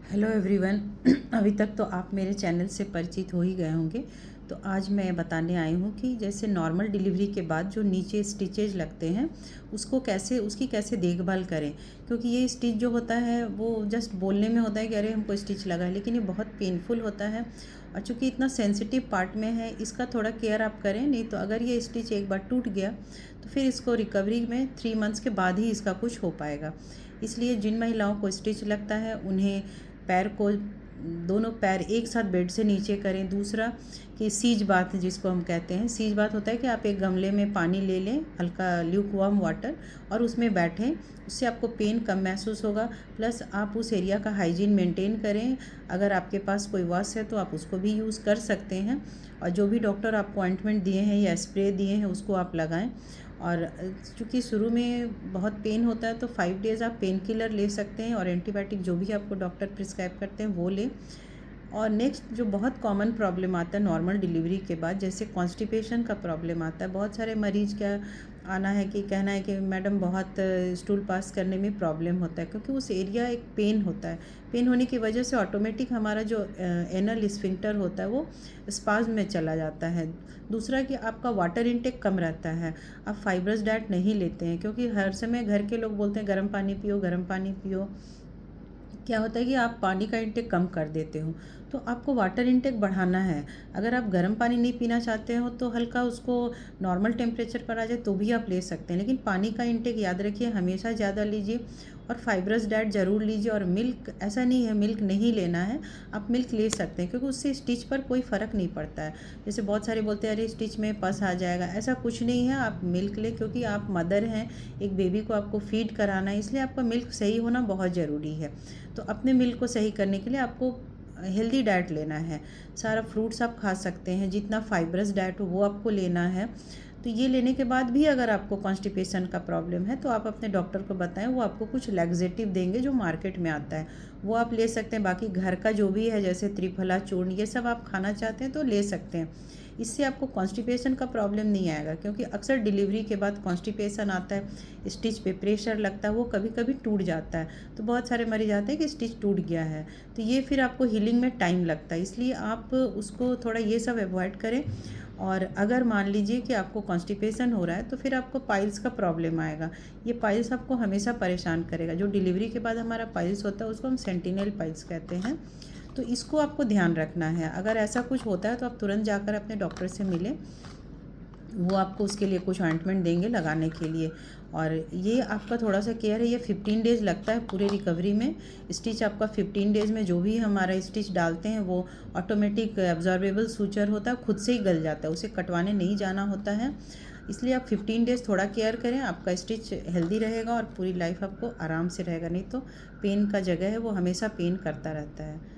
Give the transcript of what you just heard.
Hello everyone. अभी तक तो आप मेरे चैनल से परिचित हो ही गए होंगे। तो आज मैं बताने आई हूँ कि जैसे नॉर्मल डिलीवरी के बाद जो नीचे स्टिचेज लगते हैं उसकी कैसे देखभाल करें, क्योंकि ये स्टिच जो होता है वो जस्ट बोलने में होता है कि अरे हमको स्टिच लगा है, लेकिन ये बहुत पेनफुल होता है। और चूँकि इतना सेंसिटिव पार्ट में है, इसका थोड़ा केयर आप करें, नहीं तो अगर ये स्टिच एक बार टूट गया तो फिर इसको रिकवरी में 3 मंथ्स के बाद ही इसका कुछ हो पाएगा। इसलिए जिन महिलाओं को स्टिच लगता है उन्हें पैर को दोनों पैर एक साथ बेड से नीचे करें। दूसरा कि सीज बाथ जिसको हम कहते हैं, सीज बाथ होता है कि आप एक गमले में पानी ले लें, हल्का ल्यूक वार्म वाटर, और उसमें बैठें। उससे आपको पेन कम महसूस होगा। प्लस आप उस एरिया का हाइजीन मेंटेन करें। अगर आपके पास कोई वॉश है तो आप उसको भी यूज़ कर सकते हैं, और जो भी डॉक्टर आपको ऑइंटमेंट दिए हैं या स्प्रे दिए हैं उसको आप लगाएं। और चूँकि शुरू में बहुत पेन होता है तो 5 डेज़ आप पेन किलर ले सकते हैं, और एंटीबायोटिक जो भी आपको डॉक्टर प्रिस्क्राइब करते हैं वो लें। और नेक्स्ट जो बहुत कॉमन प्रॉब्लम आता है नॉर्मल डिलीवरी के बाद, जैसे कॉन्स्टिपेशन का प्रॉब्लम आता है। बहुत सारे मरीज का आना है कि कहना है कि मैडम बहुत स्टूल पास करने में प्रॉब्लम होता है, क्योंकि उस एरिया एक पेन होता है। पेन होने की वजह से ऑटोमेटिक हमारा जो एनल स्फिंक्टर होता है वो स्पाज्म में चला जाता है। दूसरा कि आपका वाटर इनटेक कम रहता है, आप फाइब्रस डाइट नहीं लेते हैं, क्योंकि हर समय घर के लोग बोलते हैं गर्म पानी पियो गर्म पानी पियो। क्या होता है कि आप पानी का इंटेक कम कर देते हो, तो आपको वाटर इंटेक बढ़ाना है। अगर आप गर्म पानी नहीं पीना चाहते हो तो हल्का उसको नॉर्मल टेम्परेचर पर आ जाए तो भी आप ले सकते हैं, लेकिन पानी का इंटेक याद रखिए हमेशा ज़्यादा लीजिए। और फाइब्रस डाइट ज़रूर लीजिए। और मिल्क, ऐसा नहीं है मिल्क नहीं लेना है, आप मिल्क ले सकते हैं, क्योंकि उससे स्टिच पर कोई फ़र्क नहीं पड़ता है। जैसे बहुत सारे बोलते हैं अरे स्टिच में पस आ जाएगा, ऐसा कुछ नहीं है। आप मिल्क लें, क्योंकि आप मदर हैं, एक बेबी को आपको फीड कराना है, इसलिए आपका मिल्क सही होना बहुत ज़रूरी है। तो अपने मिल्क को सही करने के लिए आपको हेल्दी डाइट लेना है। सारा फ्रूट्स आप खा सकते हैं, जितना फाइब्रस डाइट हो वो आपको लेना है। तो ये लेने के बाद भी अगर आपको कॉन्स्टिपेशन का प्रॉब्लम है तो आप अपने डॉक्टर को बताएं, वो आपको कुछ लैक्सेटिव देंगे जो मार्केट में आता है, वो आप ले सकते हैं। बाकी घर का जो भी है जैसे त्रिफला चूर्ण ये सब आप खाना चाहते हैं तो ले सकते हैं। इससे आपको कॉन्स्टिपेशन का प्रॉब्लम नहीं आएगा, क्योंकि अक्सर डिलीवरी के बाद कॉन्स्टिपेशन आता है, स्टिच पे प्रेशर लगता है, वो कभी कभी टूट जाता है। तो बहुत सारे मरीज आते हैं कि स्टिच टूट गया है, तो ये फिर आपको हीलिंग में टाइम लगता है, इसलिए आप उसको थोड़ा ये सब अवॉइड करें। और अगर मान लीजिए कि आपको कॉन्स्टिपेशन हो रहा है तो फिर आपको पाइल्स का प्रॉब्लम आएगा। ये पाइल्स आपको हमेशा परेशान करेगा। जो डिलीवरी के बाद हमारा पाइल्स होता है उसको हम सेंटिनल पाइल्स कहते हैं। तो इसको आपको ध्यान रखना है। अगर ऐसा कुछ होता है तो आप तुरंत जाकर अपने डॉक्टर से मिलें, वो आपको उसके लिए कुछ ऑइंटमेंट देंगे लगाने के लिए। और ये आपका थोड़ा सा केयर है। ये 15 डेज़ लगता है पूरे रिकवरी में। स्टिच आपका 15 डेज़ में जो भी हमारा स्टिच डालते हैं वो ऑटोमेटिक एब्जॉर्बेबल सूचर होता है, खुद से ही गल जाता है, उसे कटवाने नहीं जाना होता है। इसलिए आप 15 डेज़ थोड़ा केयर करें, आपका स्टिच हेल्दी रहेगा और पूरी लाइफ आपको आराम से रहेगा। नहीं तो पेन का जगह है वो हमेशा पेन करता रहता है।